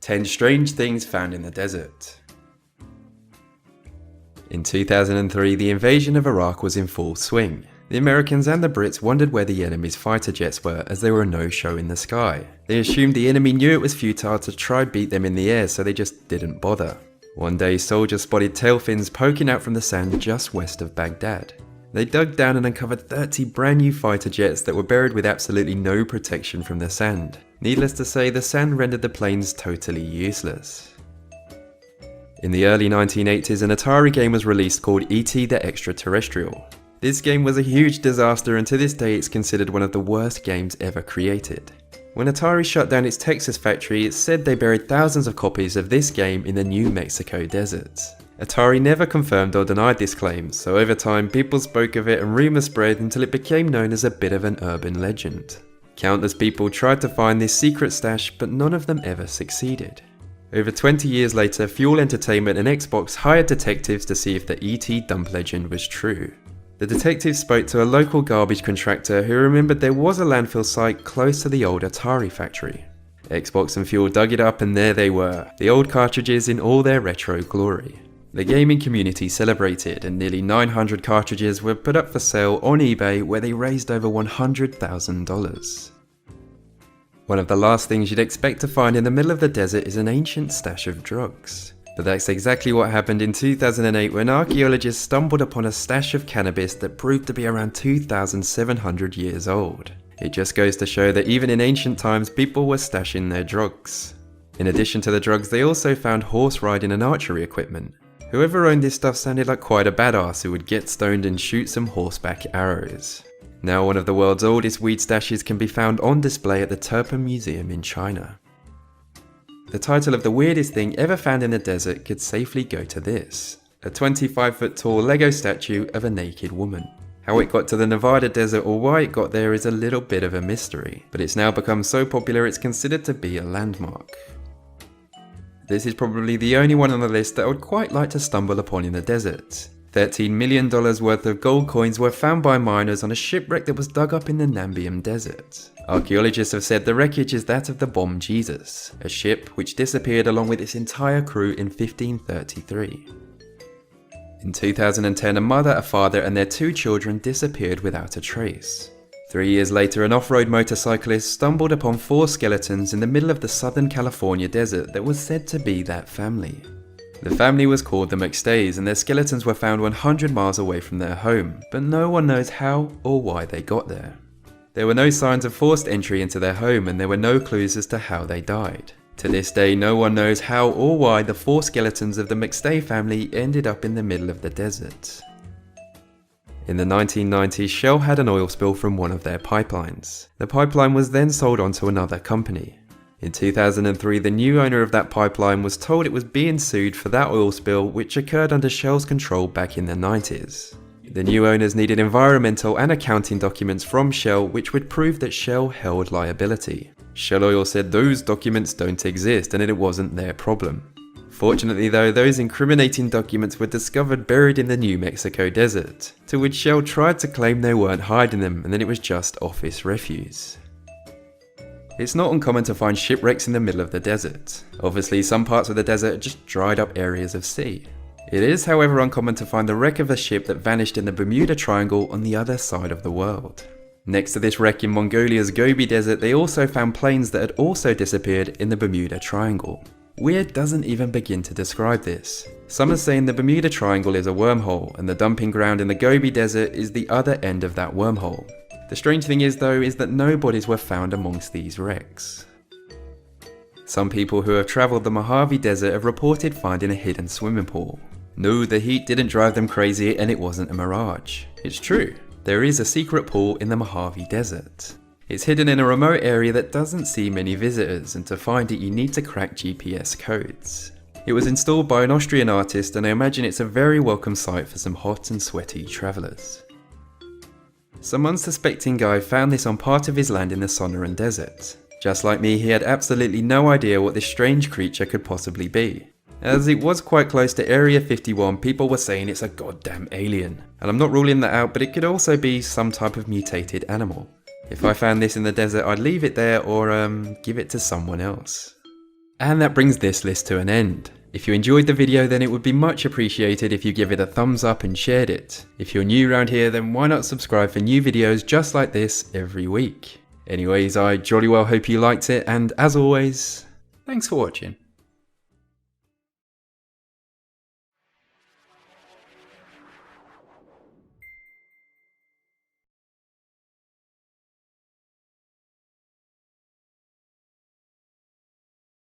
10 strange things found in the desert. In 2003, the invasion of Iraq was in full swing. The Americans and the Brits wondered where the enemy's fighter jets were, as they were a no-show in the sky. They assumed the enemy knew it was futile to try beat them in the air, so they just didn't bother. One day, soldiers spotted tail fins poking out from the sand just west of Baghdad. They dug down and uncovered 30 brand new fighter jets that were buried with absolutely no protection from the sand. Needless to say, the sand rendered the planes totally useless. In the early 1980s, an Atari game was released called E.T. the Extraterrestrial. This game was a huge disaster, and to this day it's considered one of the worst games ever created. When Atari shut down its Texas factory, it's said they buried thousands of copies of this game in the New Mexico desert. Atari never confirmed or denied this claim, so over time people spoke of it and rumours spread until it became known as a bit of an urban legend. Countless people tried to find this secret stash, but none of them ever succeeded. Over 20 years later, Fuel Entertainment and Xbox hired detectives to see if the E.T. dump legend was true. The detectives spoke to a local garbage contractor who remembered there was a landfill site close to the old Atari factory. Xbox and Fuel dug it up, and there they were, the old cartridges in all their retro glory. The gaming community celebrated, and nearly 900 cartridges were put up for sale on eBay, where they raised over $100,000. One of the last things you'd expect to find in the middle of the desert is an ancient stash of drugs. But that's exactly what happened in 2008 when archaeologists stumbled upon a stash of cannabis that proved to be around 2,700 years old. It just goes to show that even in ancient times, people were stashing their drugs. In addition to the drugs, they also found horse riding and archery equipment. Whoever owned this stuff sounded like quite a badass who would get stoned and shoot some horseback arrows. Now one of the world's oldest weed stashes can be found on display at the Turpan Museum in China. The title of the weirdest thing ever found in the desert could safely go to this: a 25-foot tall Lego statue of a naked woman. How it got to the Nevada desert or why it got there is a little bit of a mystery, but it's now become so popular it's considered to be a landmark. This is probably the only one on the list that I would quite like to stumble upon in the desert. $13 million worth of gold coins were found by miners on a shipwreck that was dug up in the Nambian desert. Archaeologists have said the wreckage is that of the Bomb Jesus, a ship which disappeared along with its entire crew in 1533. In 2010, a mother, a father and their 2 children disappeared without a trace. 3 years later, an off-road motorcyclist stumbled upon 4 skeletons in the middle of the Southern California desert that was said to be that family. The family was called the McStays, and their skeletons were found 100 miles away from their home, but no one knows how or why they got there. There were no signs of forced entry into their home, and there were no clues as to how they died. To this day, no one knows how or why the 4 skeletons of the McStay family ended up in the middle of the desert. In the 1990s, Shell had an oil spill from one of their pipelines. The pipeline was then sold on to another company. In 2003, the new owner of that pipeline was told it was being sued for that oil spill, which occurred under Shell's control back in the 90s. The new owners needed environmental and accounting documents from Shell which would prove that Shell held liability. Shell Oil said those documents don't exist and it wasn't their problem. Fortunately though, those incriminating documents were discovered buried in the New Mexico desert, to which Shell tried to claim they weren't hiding them and that it was just office refuse. It's not uncommon to find shipwrecks in the middle of the desert. Obviously, some parts of the desert are just dried up areas of sea. It is, however, uncommon to find the wreck of a ship that vanished in the Bermuda Triangle on the other side of the world. Next to this wreck in Mongolia's Gobi Desert, they also found planes that had also disappeared in the Bermuda Triangle. Weird doesn't even begin to describe this. Some are saying the Bermuda Triangle is a wormhole, and the dumping ground in the Gobi Desert is the other end of that wormhole. The strange thing is though, is that no bodies were found amongst these wrecks. Some people who have travelled the Mojave Desert have reported finding a hidden swimming pool. No, the heat didn't drive them crazy and it wasn't a mirage. It's true, there is a secret pool in the Mojave Desert. It's hidden in a remote area that doesn't see many visitors, and to find it you need to crack GPS codes. It was installed by an Austrian artist, and I imagine it's a very welcome sight for some hot and sweaty travellers. Some unsuspecting guy found this on part of his land in the Sonoran Desert. Just like me, he had absolutely no idea what this strange creature could possibly be. As it was quite close to Area 51, people were saying it's a goddamn alien. And I'm not ruling that out, but it could also be some type of mutated animal. If I found this in the desert, I'd leave it there or give it to someone else. And that brings this list to an end. If you enjoyed the video, then it would be much appreciated if you give it a thumbs up and shared it. If you're new around here, then why not subscribe for new videos just like this every week. Anyways, I jolly well hope you liked it, and as always, thanks for watching.